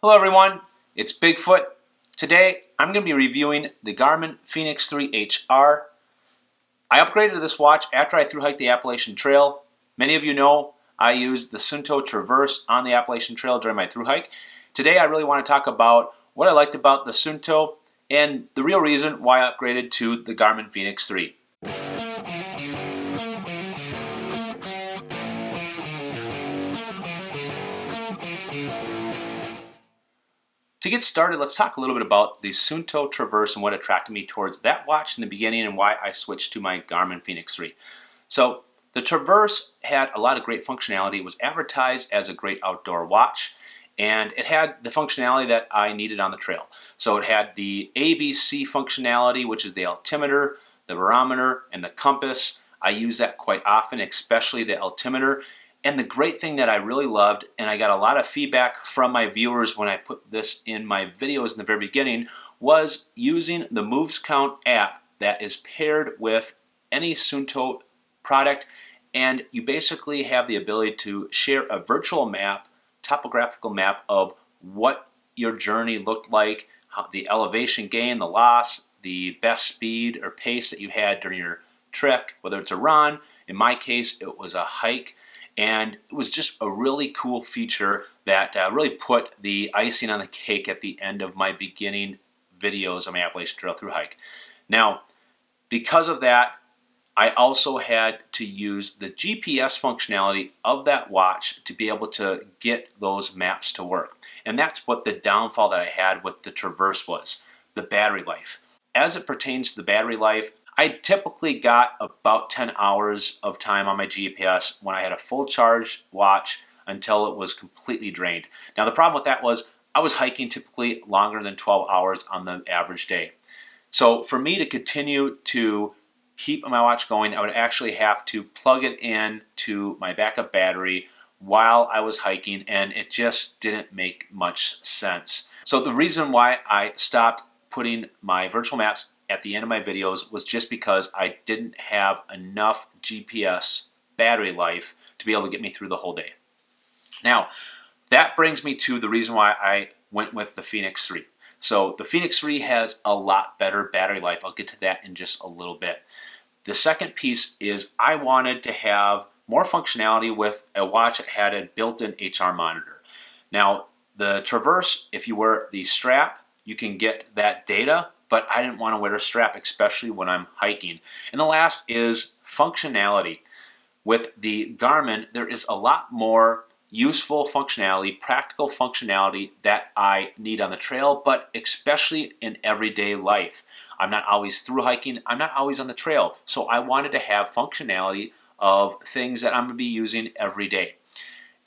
Hello everyone, it's Bigfoot. Today I'm going to be reviewing the Garmin Fenix 3 HR. I upgraded this watch after I thru-hiked the Appalachian Trail. Many of you know I used the Suunto Traverse on the Appalachian Trail during my thru-hike. Today I really want to talk about what I liked about the Suunto and the real reason why I upgraded to the Garmin Fenix 3. To get started, let's talk a little bit about the Suunto Traverse and what attracted me towards that watch in the beginning and why I switched to my Garmin Fenix 3. So the Traverse had a lot of great functionality. It was advertised as a great outdoor watch, and it had the functionality that I needed on the trail. So it had the ABC functionality, which is the altimeter, the barometer, and the compass. I use that quite often, especially the altimeter. And the great thing that I really loved, and I got a lot of feedback from my viewers when I put this in my videos in the very beginning, was using the Moves Count app that is paired with any Suunto product, and you basically have the ability to share a virtual map, topographical map of what your journey looked like, how the elevation gain, the loss, the best speed or pace that you had during your trek, whether it's a run. In my case, it was a hike. And it was just a really cool feature that really put the icing on the cake at the end of my beginning videos on my Appalachian Trail thru-hike. Now, because of that, I also had to use the GPS functionality of that watch to be able to get those maps to work. And that's what the downfall that I had with the Traverse was, the battery life. As it pertains to the battery life, I typically got about 10 hours of time on my GPS when I had a full charged watch until it was completely drained. Now the problem with that was I was hiking typically longer than 12 hours on the average day. So for me to continue to keep my watch going, I would actually have to plug it in to my backup battery while I was hiking, and it just didn't make much sense. So the reason why I stopped putting my virtual maps at the end of my videos was just because I didn't have enough GPS battery life to be able to get me through the whole day. Now, that brings me to the reason why I went with the Fenix 3. So the Fenix 3 has a lot better battery life. I'll get to that in just a little bit. The second piece is I wanted to have more functionality with a watch that had a built-in HR monitor. Now, the Traverse, if you wear the strap, you can get that data, but I didn't want to wear a strap, especially when I'm hiking. And the last is functionality. With the Garmin, there is a lot more useful functionality, practical functionality that I need on the trail, but especially in everyday life. I'm not always through hiking, I'm not always on the trail, so I wanted to have functionality of things that I'm going to be using every day.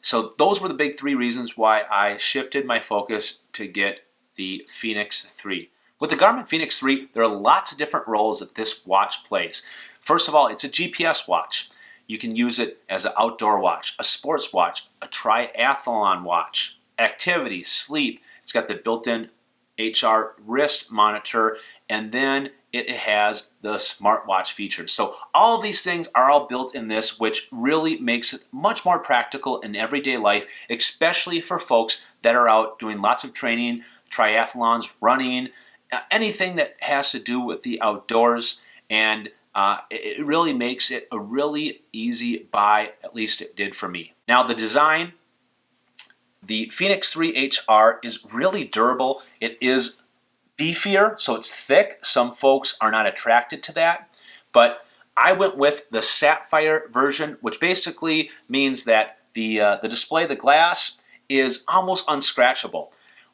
So those were the big three reasons why I shifted my focus to get the Fenix 3. With the Garmin Fenix 3, there are lots of different roles that this watch plays. First of all, it's a GPS watch. You can use it as an outdoor watch, a sports watch, a triathlon watch, activity, sleep. It's got the built-in HR wrist monitor, and then it has the smartwatch features. So all of these things are all built in this, which really makes it much more practical in everyday life, especially for folks that are out doing lots of training, triathlons, running, anything that has to do with the outdoors, and it really makes it a really easy buy, at least it did for me. Now the design, the Fenix 3 HR is really durable. It is beefier, so it's thick. Some folks are not attracted to that, but I went with the sapphire version, which basically means that the display, the glass, is almost unscratchable.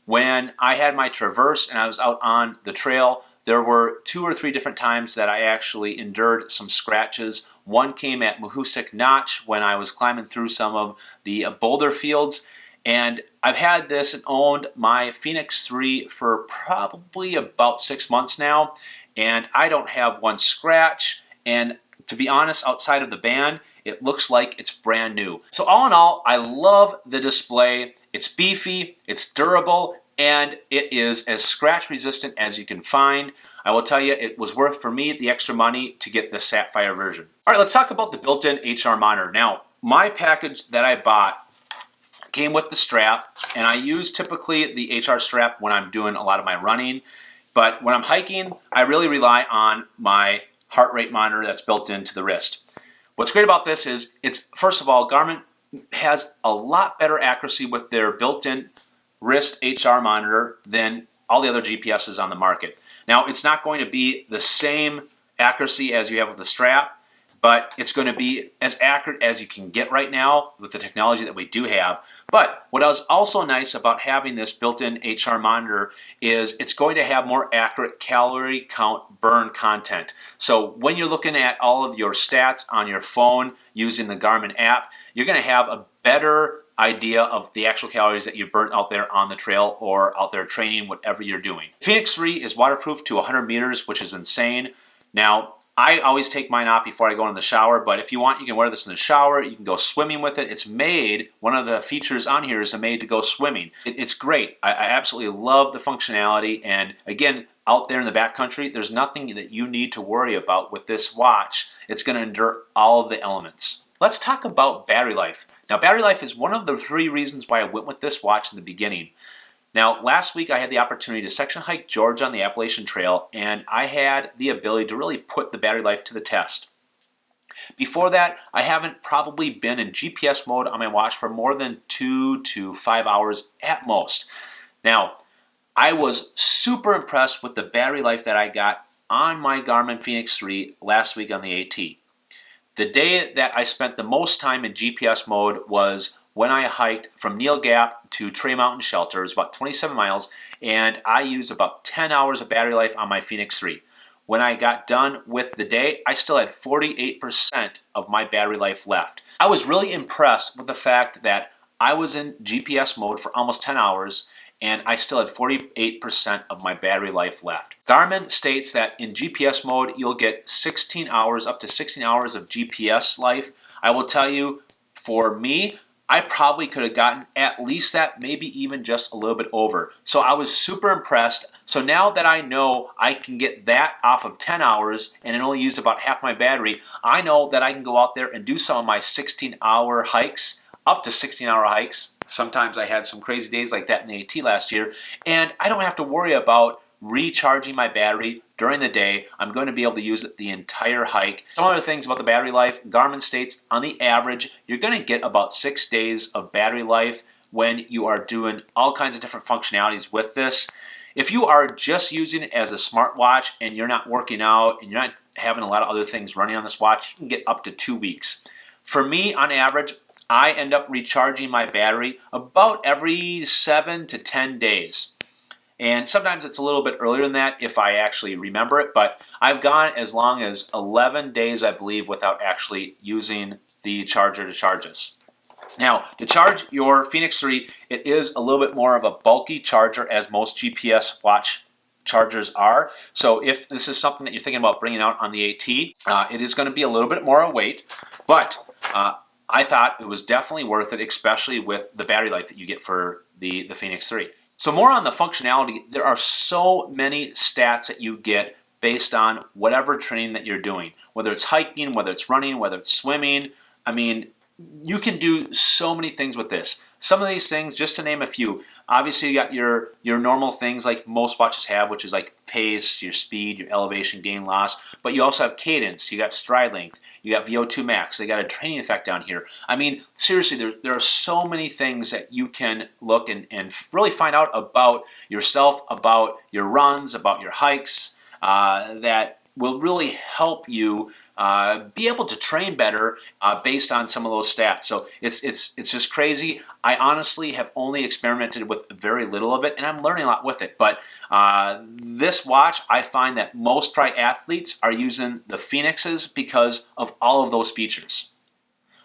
When I had my Traverse and I was out on the trail, there were 2 or 3 different times that I actually endured some scratches. One came at Mahoosuc Notch when I was climbing through some of the boulder fields. And I've had this and owned my Fenix 3 for probably about 6 months now, and I don't have one scratch. And to be honest, outside of the band, it looks like it's brand new. So all in all, I love the display. It's beefy, it's durable, and it is as scratch resistant as you can find. I will tell you, it was worth for me the extra money to get the sapphire version. All right, let's talk about the built-in HR monitor. Now, my package that I bought came with the strap, and I use typically the HR strap when I'm doing a lot of my running. But when I'm hiking, I really rely on my heart rate monitor that's built into the wrist. What's great about this is first of all, Garmin has a lot better accuracy with their built-in wrist HR monitor than all the other GPSs on the market. Now, it's not going to be the same accuracy as you have with the strap, but it's going to be as accurate as you can get right now with the technology that we do have. But what is also nice about having this built-in HR monitor is it's going to have more accurate calorie count burn content. So when you're looking at all of your stats on your phone using the Garmin app, you're going to have a better idea of the actual calories that you burnt out there on the trail or out there training, whatever you're doing. Fenix 3 is waterproof to 100 meters, which is insane. Now, I always take mine off before I go in the shower, but if you want, you can wear this in the shower. You can go swimming with it. It's made, one of the features on here is made to go swimming. It's great. I absolutely love the functionality. And again, out there in the backcountry, there's nothing that you need to worry about with this watch. It's going to endure all of the elements. Let's talk about battery life. Now, battery life is one of the 3 reasons why I went with this watch in the beginning. Now, last week I had the opportunity to section hike Georgia on the Appalachian Trail, and I had the ability to really put the battery life to the test. Before that, I haven't probably been in GPS mode on my watch for more than 2 to 5 hours at most. Now, I was super impressed with the battery life that I got on my Garmin Fenix 3 last week on the AT. The day that I spent the most time in GPS mode was when I hiked from Neal Gap to Traill Mountain Shelter. It was about 27 miles, and I used about 10 hours of battery life on my Fenix 3. When I got done with the day, I still had 48% of my battery life left. I was really impressed with the fact that I was in GPS mode for almost 10 hours, and I still had 48% of my battery life left. Garmin states that in GPS mode, you'll get 16 hours, up to 16 hours of GPS life. I will tell you, for me, I probably could have gotten at least that, maybe even just a little bit over. So I was super impressed. So now that I know I can get that off of 10 hours and it only used about half my battery, I know that I can go out there and do some of my 16-hour hikes, up to 16-hour hikes. Sometimes I had some crazy days like that in the AT last year, and I don't have to worry about recharging my battery during the day. I'm going to be able to use it the entire hike. Some other things about the battery life, Garmin states on the average, you're going to get about 6 days of battery life when you are doing all kinds of different functionalities with this. If you are just using it as a smartwatch and you're not working out and you're not having a lot of other things running on this watch, you can get up to 2 weeks. For me, on average, I end up recharging my battery about every 7 to 10 days. And sometimes it's a little bit earlier than that if I actually remember it, but I've gone as long as 11 days, I believe, without actually using the charger to charge this. Now, to charge your Fenix 3, it is a little bit more of a bulky charger as most GPS watch chargers are. So if this is something that you're thinking about bringing out on the AT, it is going to be a little bit more weight, but I thought it was definitely worth it, especially with the battery life that you get for the Fenix 3. So more on the functionality, there are so many stats that you get based on whatever training that you're doing, whether it's hiking, whether it's running, whether it's swimming. I mean, you can do so many things with this. Some of these things, just to name a few, obviously you got your normal things like most watches have, which is like pace, your speed, your elevation, gain, loss, but you also have cadence, you got stride length, you got VO2 max, they got a training effect down here. I mean, seriously, there are so many things that you can look and really find out about yourself, about your runs, about your hikes, that will really help you be able to train better based on some of those stats. So it's just crazy. I honestly have only experimented with very little of it, and I'm learning a lot with it. But this watch, I find that most triathletes are using the Fenixes because of all of those features.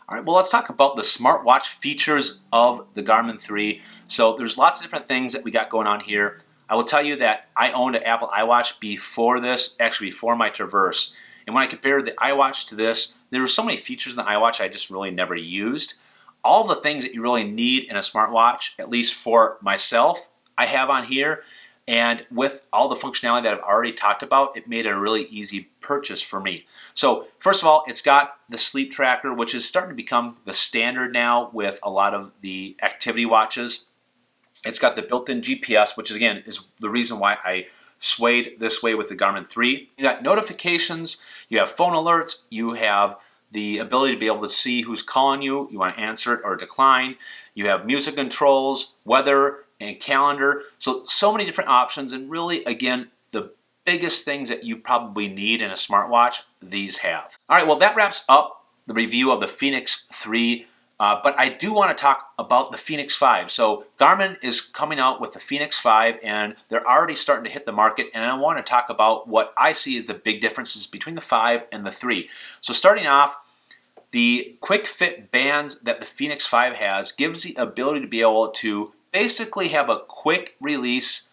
All right, well, let's talk about the smartwatch features of the Garmin 3. So there's lots of different things that we got going on here. I will tell you that I owned an Apple iWatch before this, actually before my Traverse. And when I compared the iWatch to this, there were so many features in the iWatch I just really never used. All the things that you really need in a smartwatch, at least for myself, I have on here. And with all the functionality that I've already talked about, it made it a really easy purchase for me. So first of all, it's got the sleep tracker, which is starting to become the standard now with a lot of the activity watches. It's got the built-in GPS, which again is the reason why I swayed this way with the Garmin 3. You got notifications, you have phone alerts, you have the ability to be able to see who's calling you, you want to answer it or decline. You have music controls, weather, and calendar. So many different options, and really, again, the biggest things that you probably need in a smartwatch, these have. All right, well, that wraps up the review of the Fenix 3, but I do want to talk about the Fenix 5. So Garmin is coming out with the Fenix 5, and they're already starting to hit the market, and I want to talk about what I see as the big differences between the 5 and the 3. So starting off, the quick fit bands that the Fenix 5 has gives the ability to be able to basically have a quick release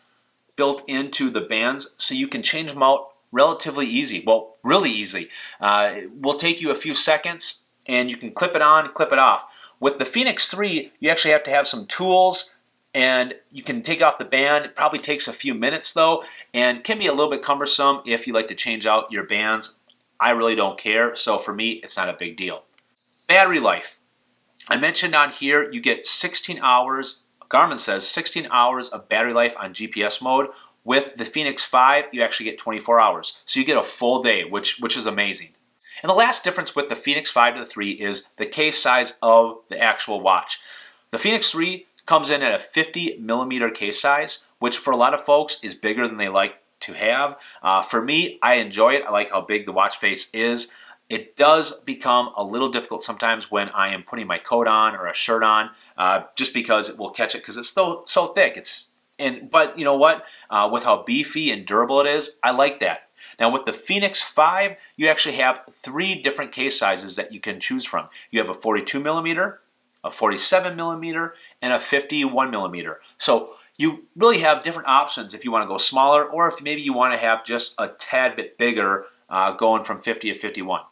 built into the bands, so you can change them out relatively easy. Well, really easy. It will take you a few seconds, and you can clip it on, clip it off. With the Fenix 3, you actually have to have some tools, and you can take off the band. It probably takes a few minutes though, and can be a little bit cumbersome if you like to change out your bands. I really don't care, so for me, it's not a big deal. Battery life. I mentioned on here you get 16 hours, Garmin says 16 hours of battery life on GPS mode. With the Fenix 5, you actually get 24 hours. So you get a full day, which is amazing. And the last difference with the Fenix 5 to the 3 is the case size of the actual watch. The Fenix 3 comes in at a 50 millimeter case size, which for a lot of folks is bigger than they like to have. For me, I enjoy it. I like how big the watch face is. It does become a little difficult sometimes when I am putting my coat on or a shirt on, just because it will catch it because it's so thick. But you know what? With how beefy and durable it is, I like that. Now with the Fenix 5, you actually have 3 different case sizes that you can choose from. You have a 42 millimeter, a 47 millimeter, and a 51 millimeter. So you really have different options if you want to go smaller, or if maybe you want to have just a tad bit bigger, going from 50 to 51.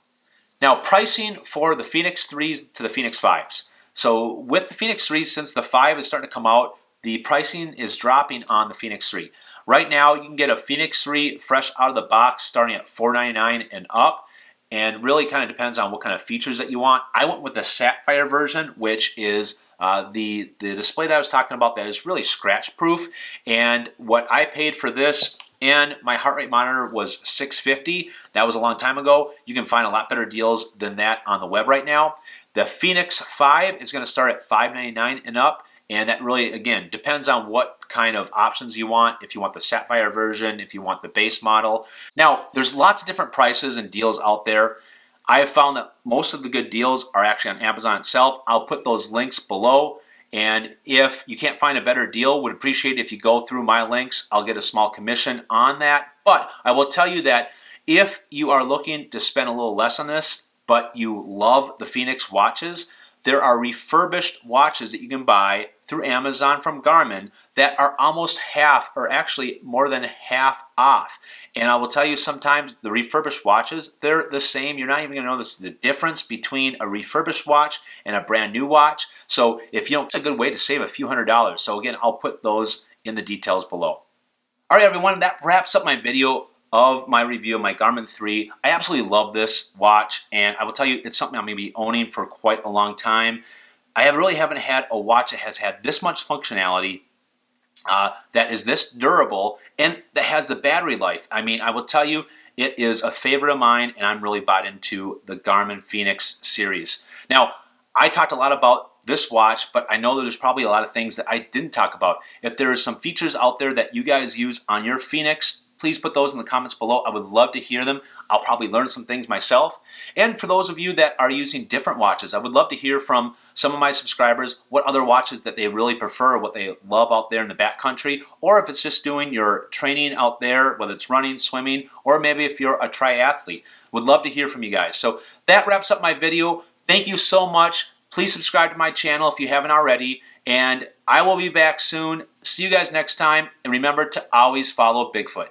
Now, pricing for the Fenix 3s to the Fenix 5s. So with the Fenix 3s, since the 5 is starting to come out, the pricing is dropping on the Fenix 3. Right now, you can get a Fenix 3 fresh out of the box starting at $499 and up, and really kind of depends on what kind of features that you want. I went with the Sapphire version, which is the display that I was talking about that is really scratch proof, and what I paid for this and my heart rate monitor was $650. That was a long time ago. You can find a lot better deals than that on the web right now. The Fenix 5 is going to start at $599 and up, and that really, again, depends on what kind of options you want. If you want the Sapphire version, if you want the base model. Now, there's lots of different prices and deals out there. I have found that most of the good deals are actually on Amazon itself. I'll put those links below. And if you can't find a better deal, would appreciate if you go through my links. I'll get a small commission on that. But I will tell you that if you are looking to spend a little less on this, but you love the Fenix watches, there are refurbished watches that you can buy through Amazon from Garmin that are almost half, or actually more than half off. And I will tell you, sometimes the refurbished watches, they're the same. You're not even going to notice the difference between a refurbished watch and a brand new watch. So if you don't, it's a good way to save a few $100s. So again, I'll put those in the details below. All right, everyone, that wraps up my video of my review of my Garmin 3. I absolutely love this watch, and I will tell you, it's something I'm going to be owning for quite a long time. I really haven't had a watch that has had this much functionality, that is this durable, and that has the battery life. I mean, I will tell you, it is a favorite of mine, and I'm really bought into the Garmin Fenix series. Now, I talked a lot about this watch, but I know that there's probably a lot of things that I didn't talk about. If there are some features out there that you guys use on your Fenix, please put those in the comments below. I would love to hear them. I'll probably learn some things myself. And for those of you that are using different watches, I would love to hear from some of my subscribers what other watches that they really prefer, what they love out there in the backcountry, or if it's just doing your training out there, whether it's running, swimming, or maybe if you're a triathlete. Would love to hear from you guys. So that wraps up my video. Thank you so much. Please subscribe to my channel if you haven't already, and I will be back soon. See you guys next time, and remember to always follow Bigfoot.